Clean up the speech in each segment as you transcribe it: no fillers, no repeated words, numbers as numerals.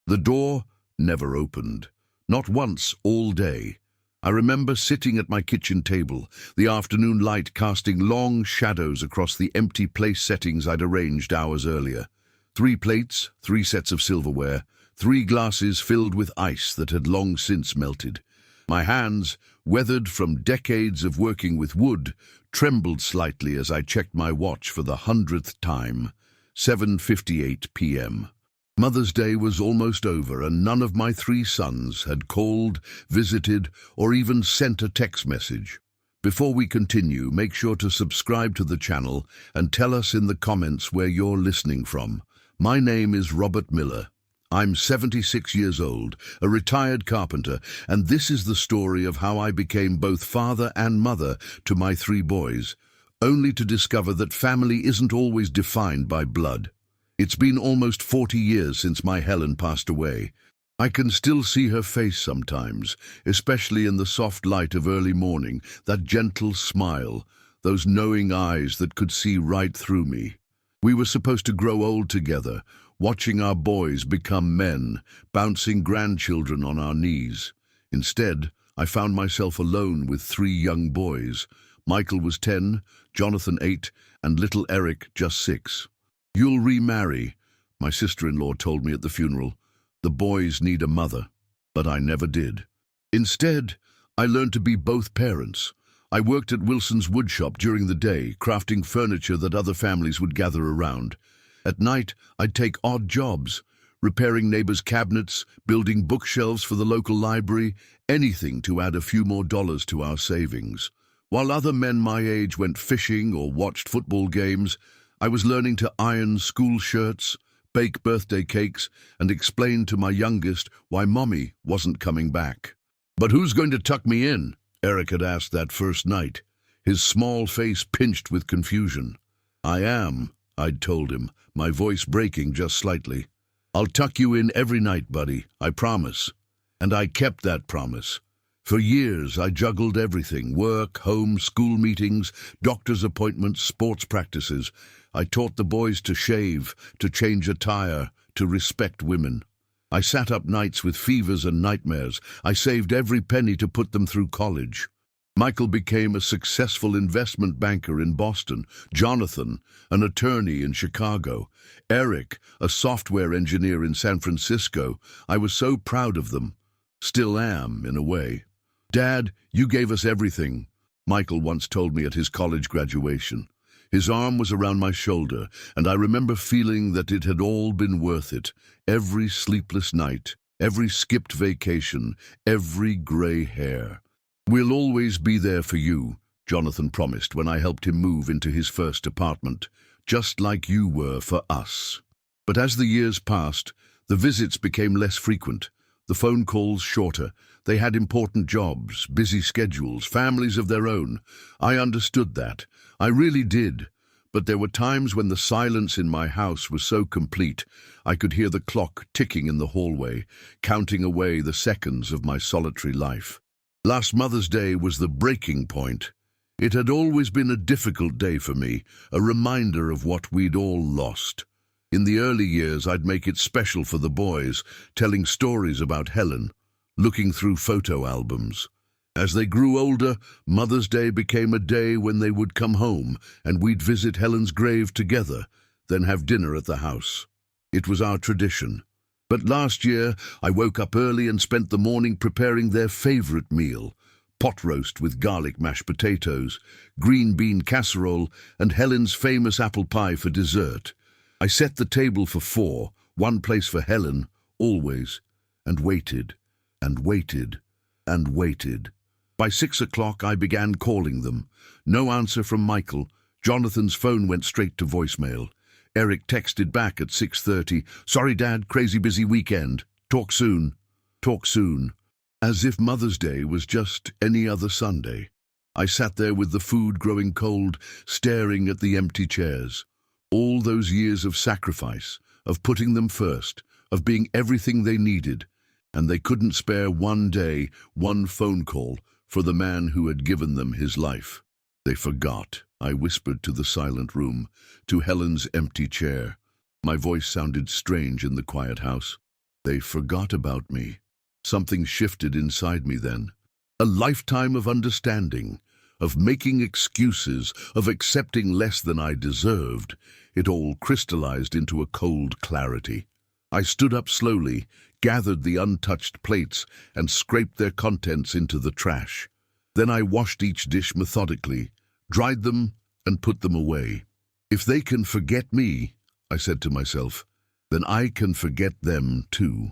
The door never opened, not once all day. I remember sitting at my kitchen table, the afternoon light casting long shadows across the empty place settings I'd arranged hours earlier. 3 plates, 3 sets of silverware, 3 glasses filled with ice that had long since melted. My hands, weathered from decades of working with wood, trembled slightly as I checked my watch for the 100th time. 7:58 p.m. Mother's Day was almost over, and none of my 3 sons had called, visited, or even sent a text message. Before we continue, make sure to subscribe to the channel and tell us in the comments where you're listening from. My name is Robert Miller. I'm 76 years old, a retired carpenter, and this is the story of how I became both father and mother to my 3 boys, only to discover that family isn't always defined by blood. It's been almost 40 years since my Helen passed away. I can still see her face sometimes, especially in the soft light of early morning, that gentle smile, those knowing eyes that could see right through me. We were supposed to grow old together, watching our boys become men, bouncing grandchildren on our knees. Instead, I found myself alone with 3 young boys. Michael was 10, Jonathan 8, and little Eric just 6. "You'll remarry," my sister-in-law told me at the funeral. "The boys need a mother." But I never did. Instead, I learned to be both parents. I worked at Wilson's woodshop during the day, crafting furniture that other families would gather around. At night, I'd take odd jobs, repairing neighbors' cabinets, building bookshelves for the local library, anything to add a few more dollars to our savings. While other men my age went fishing or watched football games, I was learning to iron school shirts, bake birthday cakes, and explain to my youngest why Mommy wasn't coming back. "But who's going to tuck me in?" Eric had asked that first night, his small face pinched with confusion. "I am," I'd told him, my voice breaking just slightly. "I'll tuck you in every night, buddy, I promise." And I kept that promise. For years, I juggled everything: work, home, school meetings, doctor's appointments, sports practices. I taught the boys to shave, to change a tire, to respect women. I sat up nights with fevers and nightmares. I saved every penny to put them through college. Michael became a successful investment banker in Boston, Jonathan, an attorney in Chicago, Eric, a software engineer in San Francisco. I was so proud of them. Still am, in a way. "Dad, you gave us everything," Michael once told me at his college graduation. His arm was around my shoulder, and I remember feeling that it had all been worth it. Every sleepless night, every skipped vacation, every gray hair. "We'll always be there for you," Jonathan promised when I helped him move into his first apartment, "just like you were for us." But as the years passed, the visits became less frequent, the phone calls shorter. They had important jobs, busy schedules, families of their own. I understood that. I really did. But there were times when the silence in my house was so complete, I could hear the clock ticking in the hallway, counting away the seconds of my solitary life. Last Mother's Day was the breaking point. It had always been a difficult day for me, a reminder of what we'd all lost. In the early years, I'd make it special for the boys, telling stories about Helen, looking through photo albums. As they grew older, Mother's Day became a day when they would come home and we'd visit Helen's grave together, then have dinner at the house. It was our tradition. But last year, I woke up early and spent the morning preparing their favorite meal: pot roast with garlic mashed potatoes, green bean casserole, and Helen's famous apple pie for dessert. I set the table for 4, one place for Helen, always, and waited, and waited, and waited. By 6 o'clock, I began calling them. No answer from Michael. Jonathan's phone went straight to voicemail. Eric texted back at 6:30, "Sorry, Dad, crazy busy weekend. Talk soon." Talk soon. As if Mother's Day was just any other Sunday. I sat there with the food growing cold, staring at the empty chairs. All those years of sacrifice, of putting them first, of being everything they needed, and they couldn't spare one day, one phone call for the man who had given them his life. They forgot. I whispered to the silent room, to Helen's empty chair. My voice sounded strange in the quiet house. They forgot about me. Something shifted inside me then. A lifetime of understanding, of making excuses, of accepting less than I deserved. It all crystallized into a cold clarity. I stood up slowly, gathered the untouched plates, and scraped their contents into the trash. Then I washed each dish methodically, dried them, and put them away. If they can forget me, I said to myself, then I can forget them too.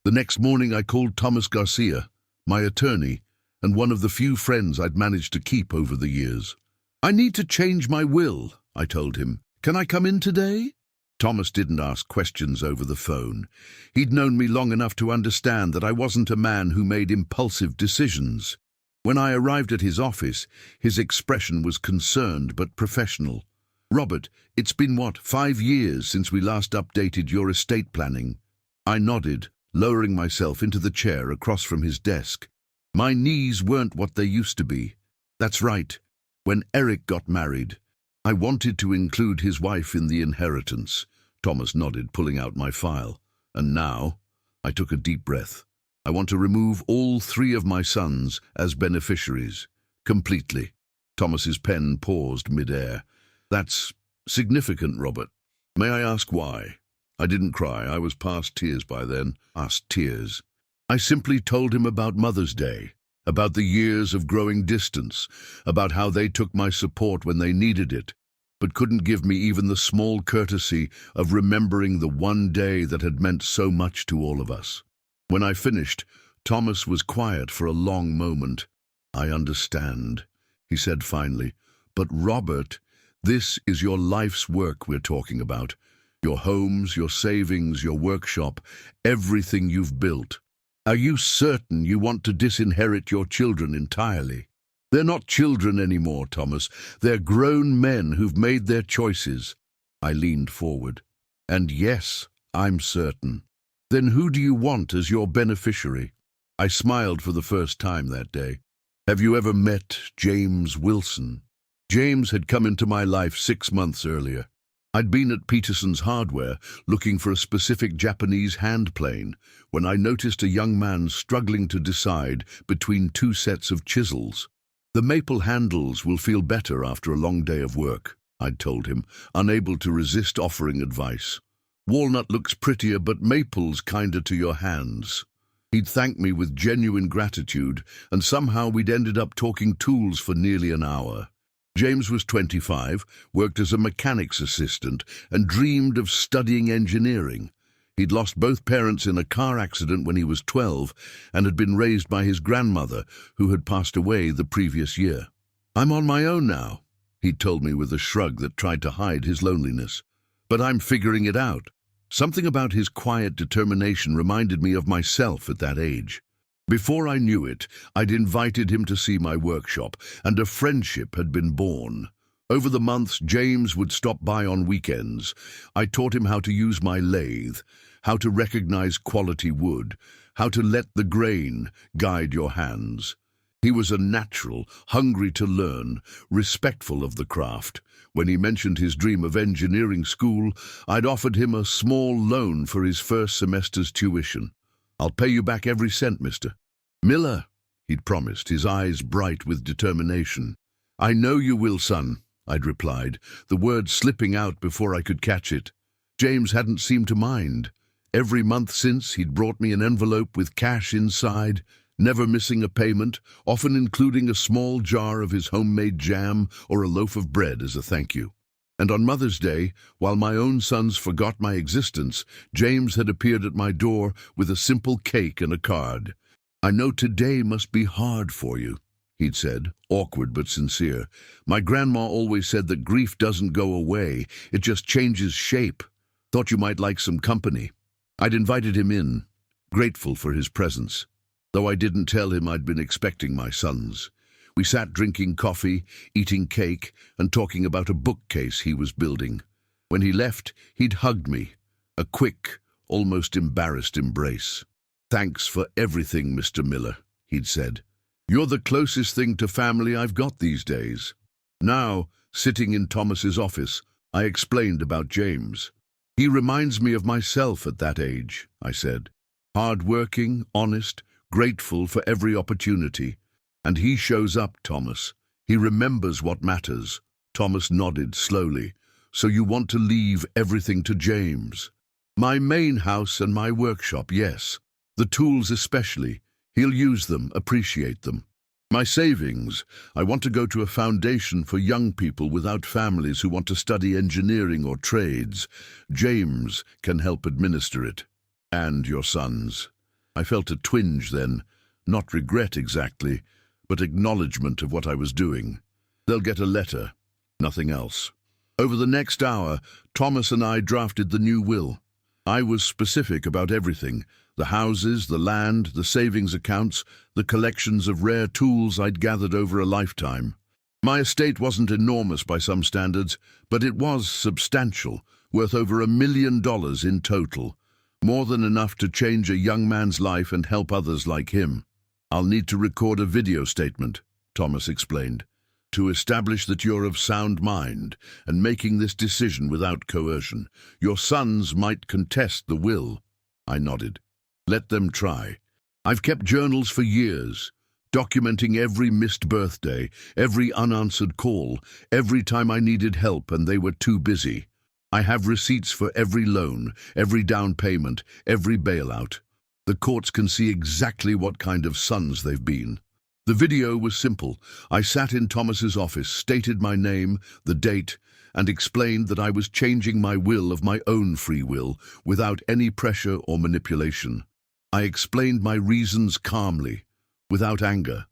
The next morning I called Thomas Garcia, my attorney, and one of the few friends I'd managed to keep over the years. I need to change my will, I told him. Can I come in today? Thomas didn't ask questions over the phone. He'd known me long enough to understand that I wasn't a man who made impulsive decisions. When I arrived at his office, his expression was concerned but professional. Robert, it's been 5 years since we last updated your estate planning? I nodded, lowering myself into the chair across from his desk. My knees weren't what they used to be. That's right. When Eric got married, I wanted to include his wife in the inheritance. Thomas nodded, pulling out my file. And now, I took a deep breath. I want to remove all 3 of my sons as beneficiaries. Completely. Thomas's pen paused mid-air. That's significant, Robert. May I ask why? I didn't cry. I was past tears by then. Past tears. I simply told him about Mother's Day, about the years of growing distance, about how they took my support when they needed it, but couldn't give me even the small courtesy of remembering the one day that had meant so much to all of us. When I finished, Thomas was quiet for a long moment. I understand, he said finally. But Robert, this is your life's work we're talking about. Your homes, your savings, your workshop, everything you've built. Are you certain you want to disinherit your children entirely? They're not children anymore, Thomas. They're grown men who've made their choices. I leaned forward. And yes, I'm certain. Then who do you want as your beneficiary? I smiled for the first time that day. Have you ever met James Wilson? James had come into my life 6 months earlier. I'd been at Peterson's Hardware looking for a specific Japanese hand plane when I noticed a young man struggling to decide between 2 sets of chisels. The maple handles will feel better after a long day of work, I'd told him, unable to resist offering advice. Walnut looks prettier, but maple's kinder to your hands. He'd thanked me with genuine gratitude, and somehow we'd ended up talking tools for nearly an hour. James was 25, worked as a mechanic's assistant, and dreamed of studying engineering. He'd lost both parents in a car accident when he was 12 and had been raised by his grandmother, who had passed away the previous year. I'm on my own now, he'd told me with a shrug that tried to hide his loneliness. But I'm figuring it out. Something about his quiet determination reminded me of myself at that age. Before I knew it, I'd invited him to see my workshop, and a friendship had been born. Over the months, James would stop by on weekends. I taught him how to use my lathe, how to recognize quality wood, how to let the grain guide your hands. He was a natural, hungry to learn, respectful of the craft. When he mentioned his dream of engineering school, I'd offered him a small loan for his first semester's tuition. I'll pay you back every cent, mister. Miller, he'd promised, his eyes bright with determination. I know you will, son, I'd replied, the word slipping out before I could catch it. James hadn't seemed to mind. Every month since, he'd brought me an envelope with cash inside, never missing a payment, often including a small jar of his homemade jam or a loaf of bread as a thank you. And on Mother's Day, while my own sons forgot my existence, James had appeared at my door with a simple cake and a card. I know today must be hard for you, he'd said, awkward but sincere. My grandma always said that grief doesn't go away, it just changes shape. Thought you might like some company. I'd invited him in, grateful for his presence, though I didn't tell him I'd been expecting my sons. We sat drinking coffee, eating cake, and talking about a bookcase he was building. When he left, he'd hugged me, a quick, almost embarrassed embrace. Thanks for everything, Mr. Miller, he'd said. You're the closest thing to family I've got these days. Now, sitting in Thomas's office, I explained about James. He reminds me of myself at that age, I said. Hard-working, honest, grateful for every opportunity. And he shows up, Thomas. He remembers what matters. Thomas nodded slowly. So you want to leave everything to James? My main house and my workshop, yes. The tools especially. He'll use them, appreciate them. My savings, I want to go to a foundation for young people without families who want to study engineering or trades. James can help administer it. And your sons. I felt a twinge then, not regret exactly, but acknowledgement of what I was doing. They'll get a letter, nothing else. Over the next hour, Thomas and I drafted the new will. I was specific about everything. The houses, the land, the savings accounts, the collections of rare tools I'd gathered over a lifetime. My estate wasn't enormous by some standards, but it was substantial, worth over $1 million in total. More than enough to change a young man's life and help others like him. I'll need to record a video statement, Thomas explained, to establish that you're of sound mind and making this decision without coercion. Your sons might contest the will. I nodded. Let them try. I've kept journals for years, documenting every missed birthday, every unanswered call, every time I needed help and they were too busy. I have receipts for every loan, every down payment, every bailout. The courts can see exactly what kind of sons they've been. The video was simple. I sat in Thomas's office, stated my name, the date, and explained that I was changing my will of my own free will, without any pressure or manipulation. I explained my reasons calmly, without anger.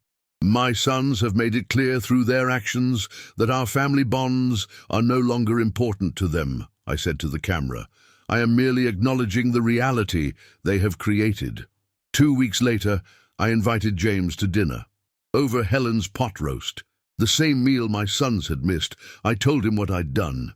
My sons have made it clear through their actions that our family bonds are no longer important to them, I said to the camera. I am merely acknowledging the reality they have created. 2 weeks later, I invited James to dinner. Over Helen's pot roast, the same meal my sons had missed, I told him what I'd done.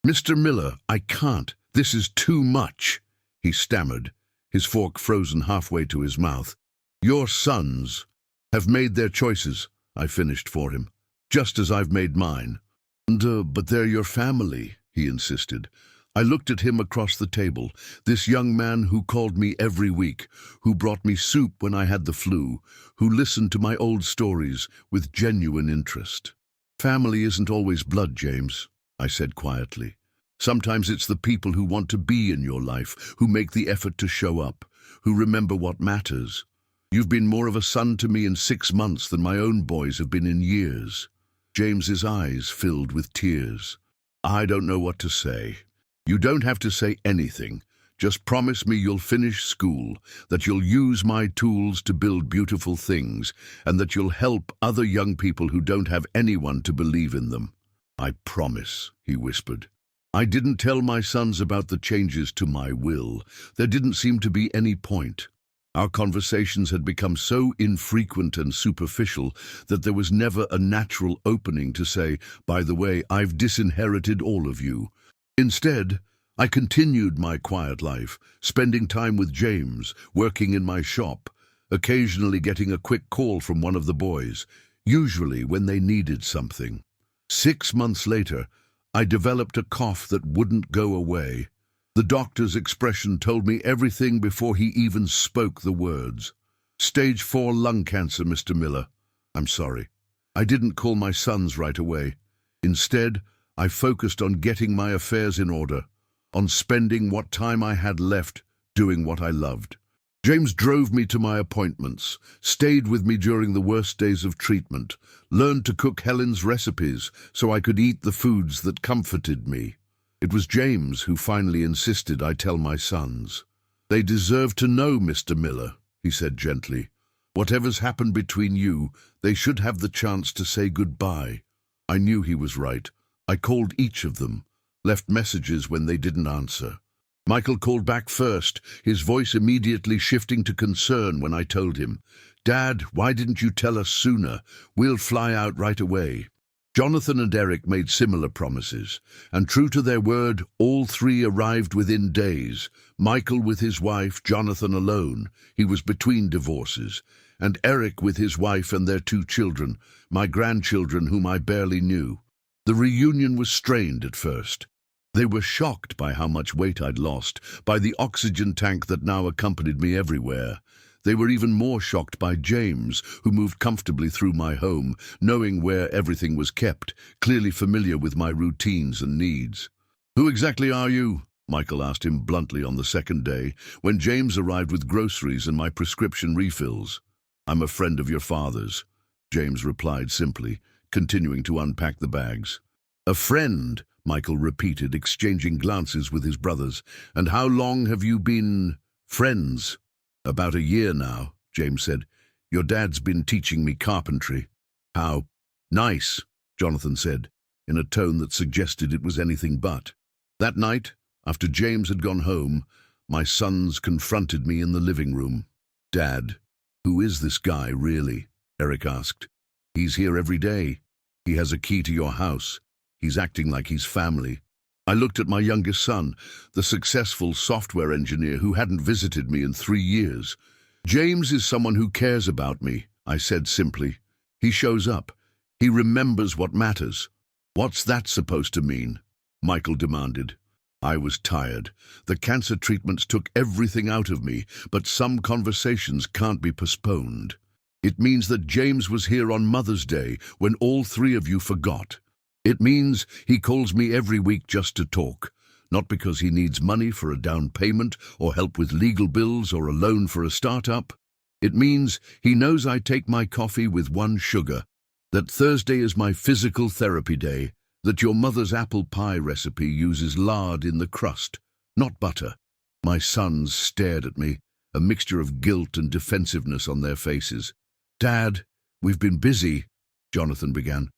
Mr. Miller, I can't. This is too much, he stammered, his fork frozen halfway to his mouth. Your sons have made their choices, I finished for him, just as I've made mine. But they're your family, he insisted. I looked at him across the table, this young man who called me every week, who brought me soup when I had the flu, who listened to my old stories with genuine interest. Family isn't always blood, James, I said quietly. Sometimes it's the people who want to be in your life, who make the effort to show up, who remember what matters. You've been more of a son to me in 6 months than my own boys have been in years. James's eyes filled with tears. I don't know what to say. You don't have to say anything. Just promise me you'll finish school, that you'll use my tools to build beautiful things, and that you'll help other young people who don't have anyone to believe in them. I promise, he whispered. I didn't tell my sons about the changes to my will. There didn't seem to be any point. Our conversations had become so infrequent and superficial that there was never a natural opening to say, by the way, I've disinherited all of you. Instead, I continued my quiet life, spending time with James, working in my shop, occasionally getting a quick call from one of the boys, usually when they needed something. 6 months later, I developed a cough that wouldn't go away. The doctor's expression told me everything before he even spoke the words. Stage 4 lung cancer, Mr. Miller. I'm sorry. I didn't call my sons right away. Instead, I focused on getting my affairs in order, on spending what time I had left doing what I loved. James drove me to my appointments, stayed with me during the worst days of treatment, learned to cook Helen's recipes so I could eat the foods that comforted me. It was James who finally insisted I tell my sons. They deserve to know, Mr. Miller, he said gently. Whatever's happened between you, they should have the chance to say goodbye. I knew he was right. I called each of them, left messages when they didn't answer. Michael called back first, his voice immediately shifting to concern when I told him, Dad, why didn't you tell us sooner? We'll fly out right away. Jonathan and Eric made similar promises, and true to their word, all three arrived within days. Michael with his wife, Jonathan alone, he was between divorces, and Eric with his wife and their 2 children, my grandchildren whom I barely knew. The reunion was strained at first. They were shocked by how much weight I'd lost, by the oxygen tank that now accompanied me everywhere. They were even more shocked by James, who moved comfortably through my home, knowing where everything was kept, clearly familiar with my routines and needs. "Who exactly are you?" Michael asked him bluntly on the second day, when James arrived with groceries and my prescription refills. "I'm a friend of your father's," James replied simply, continuing to unpack the bags. "A friend," Michael repeated, exchanging glances with his brothers. "And how long have you been friends?" "About a year now," James said. "Your dad's been teaching me carpentry." "How nice," Jonathan said, in a tone that suggested it was anything but. That night, after James had gone home, my sons confronted me in the living room. "Dad, who is this guy, really?" Eric asked. "He's here every day. He has a key to your house. He's acting like he's family." I looked at my youngest son, the successful software engineer who hadn't visited me in 3 years. "James is someone who cares about me," I said simply. "He shows up. He remembers what matters." "What's that supposed to mean?" Michael demanded. I was tired. The cancer treatments took everything out of me, but some conversations can't be postponed. "It means that James was here on Mother's Day when all 3 of you forgot. It means he calls me every week just to talk, not because he needs money for a down payment or help with legal bills or a loan for a startup. It means he knows I take my coffee with 1 sugar, that Thursday is my physical therapy day, that your mother's apple pie recipe uses lard in the crust, not butter." My sons stared at me, a mixture of guilt and defensiveness on their faces. "Dad, we've been busy," Jonathan began.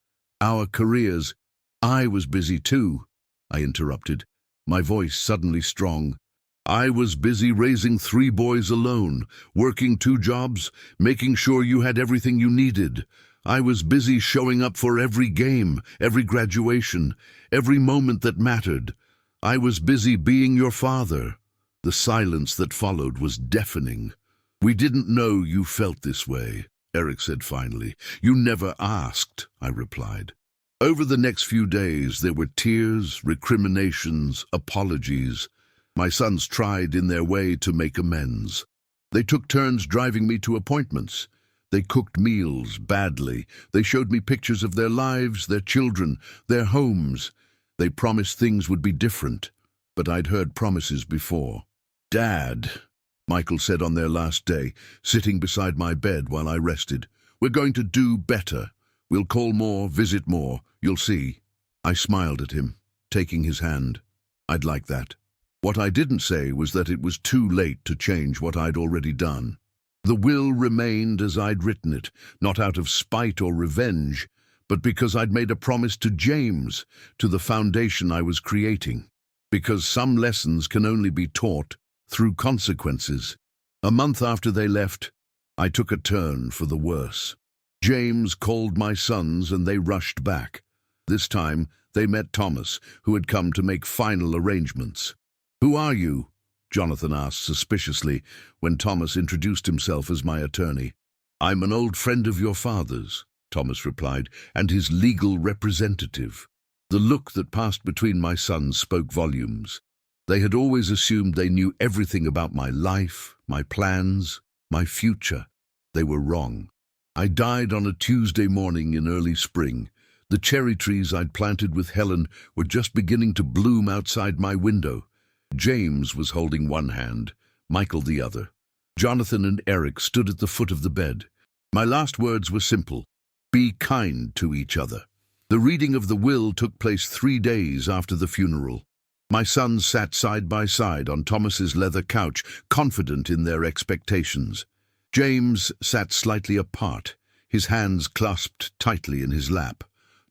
"Our careers." "I was busy too," I interrupted, my voice suddenly strong. "I was busy raising 3 boys alone, working 2 jobs, making sure you had everything you needed. I was busy showing up for every game, every graduation, every moment that mattered. I was busy being your father." The silence that followed was deafening. "We didn't know you felt this way," Eric said finally. "You never asked," I replied. Over the next few days, there were tears, recriminations, apologies. My sons tried in their way to make amends. They took turns driving me to appointments. They cooked meals badly. They showed me pictures of their lives, their children, their homes. They promised things would be different, but I'd heard promises before. "Dad," Michael said on their last day, sitting beside my bed while I rested, "we're going to do better. We'll call more, visit more. You'll see." I smiled at him, taking his hand. I'd like that. What I didn't say was that it was too late to change what I'd already done. The will remained as I'd written it, not out of spite or revenge, but because I'd made a promise to James, to the foundation I was creating. Because some lessons can only be taught through consequences. A month after they left, I took a turn for the worse. James called my sons and they rushed back. This time, they met Thomas, who had come to make final arrangements. "Who are you?" Jonathan asked suspiciously when Thomas introduced himself as my attorney. "I'm an old friend of your father's," Thomas replied, "and his legal representative." The look that passed between my sons spoke volumes. They had always assumed they knew everything about my life, my plans, my future. They were wrong. I died on a Tuesday morning in early spring. The cherry trees I'd planted with Helen were just beginning to bloom outside my window. James was holding one hand, Michael the other. Jonathan and Eric stood at the foot of the bed. My last words were simple: be kind to each other. The reading of the will took place 3 days after the funeral. My sons sat side by side on Thomas's leather couch, confident in their expectations. James sat slightly apart, his hands clasped tightly in his lap.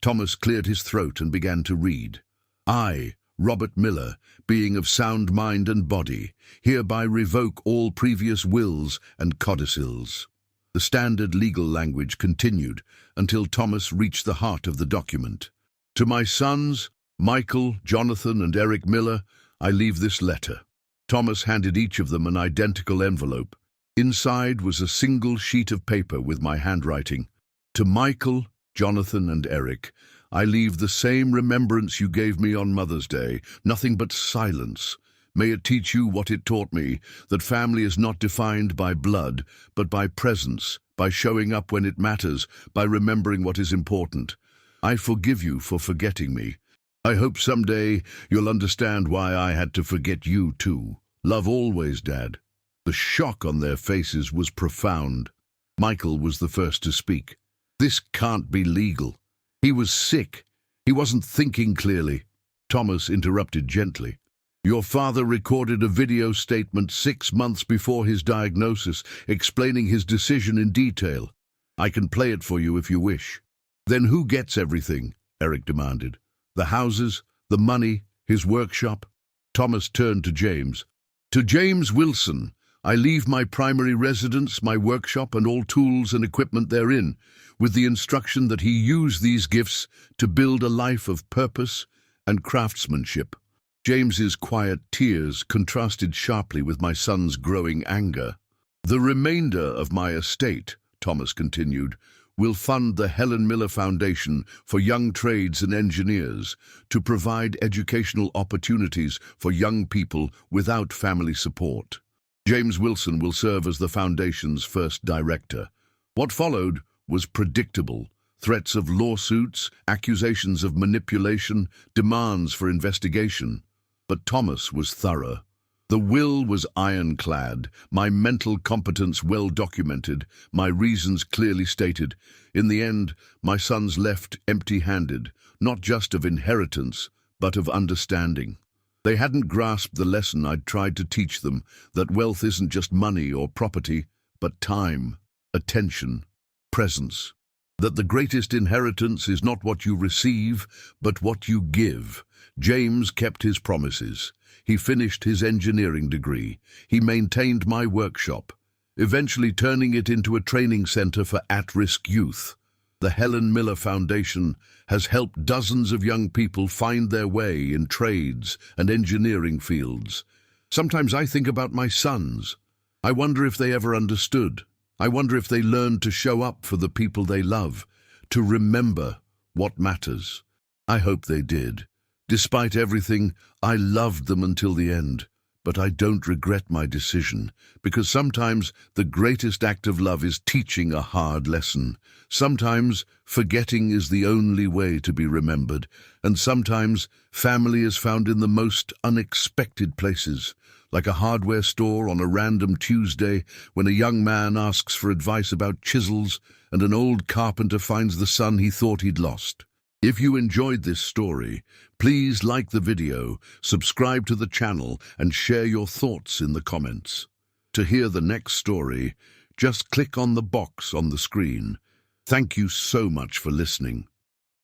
Thomas cleared his throat and began to read. "I, Robert Miller, being of sound mind and body, hereby revoke all previous wills and codicils." The standard legal language continued until Thomas reached the heart of the document. "To my sons, Michael, Jonathan, and Eric Miller, I leave this letter." Thomas handed each of them an identical envelope. Inside was a single sheet of paper with my handwriting. "To Michael, Jonathan and Eric, I leave the same remembrance you gave me on Mother's Day, nothing but silence. May it teach you what it taught me, that family is not defined by blood, but by presence, by showing up when it matters, by remembering what is important. I forgive you for forgetting me. I hope someday you'll understand why I had to forget you too. Love always, Dad. The shock on their faces was profound. Michael was the first to speak. This can't be legal. He was sick. He wasn't thinking clearly. Thomas interrupted gently. Your father recorded a video statement 6 months before his diagnosis, explaining his decision in detail. I can play it for you if you wish. Then who gets everything? Eric demanded. The houses, the money, his workshop? Thomas turned to James. To James Wilson, I leave my primary residence, my workshop, and all tools and equipment therein, with the instruction that he use these gifts to build a life of purpose and craftsmanship. James's quiet tears contrasted sharply with my son's growing anger. The remainder of my estate, Thomas continued, will fund the Helen Miller Foundation for young trades and engineers to provide educational opportunities for young people without family support. James Wilson will serve as the foundation's first director. What followed was predictable. Threats of lawsuits, accusations of manipulation, demands for investigation. But Thomas was thorough. The will was ironclad, my mental competence well documented, my reasons clearly stated. In the end, my sons left empty-handed, not just of inheritance, but of understanding. They hadn't grasped the lesson I'd tried to teach them, that wealth isn't just money or property, but time, attention, presence. That the greatest inheritance is not what you receive, but what you give. James kept his promises. He finished his engineering degree. He maintained my workshop, eventually turning it into a training center for at-risk youth. The Helen Miller Foundation has helped dozens of young people find their way in trades and engineering fields. Sometimes I think about my sons. I wonder if they ever understood. I wonder if they learned to show up for the people they love, to remember what matters. I hope they did. Despite everything, I loved them until the end. But I don't regret my decision, because sometimes the greatest act of love is teaching a hard lesson. Sometimes forgetting is the only way to be remembered, and sometimes family is found in the most unexpected places, like a hardware store on a random Tuesday when a young man asks for advice about chisels and an old carpenter finds the son he thought he'd lost. If you enjoyed this story, please like the video, subscribe to the channel, and share your thoughts in the comments. To hear the next story, just click on the box on the screen. Thank you so much for listening.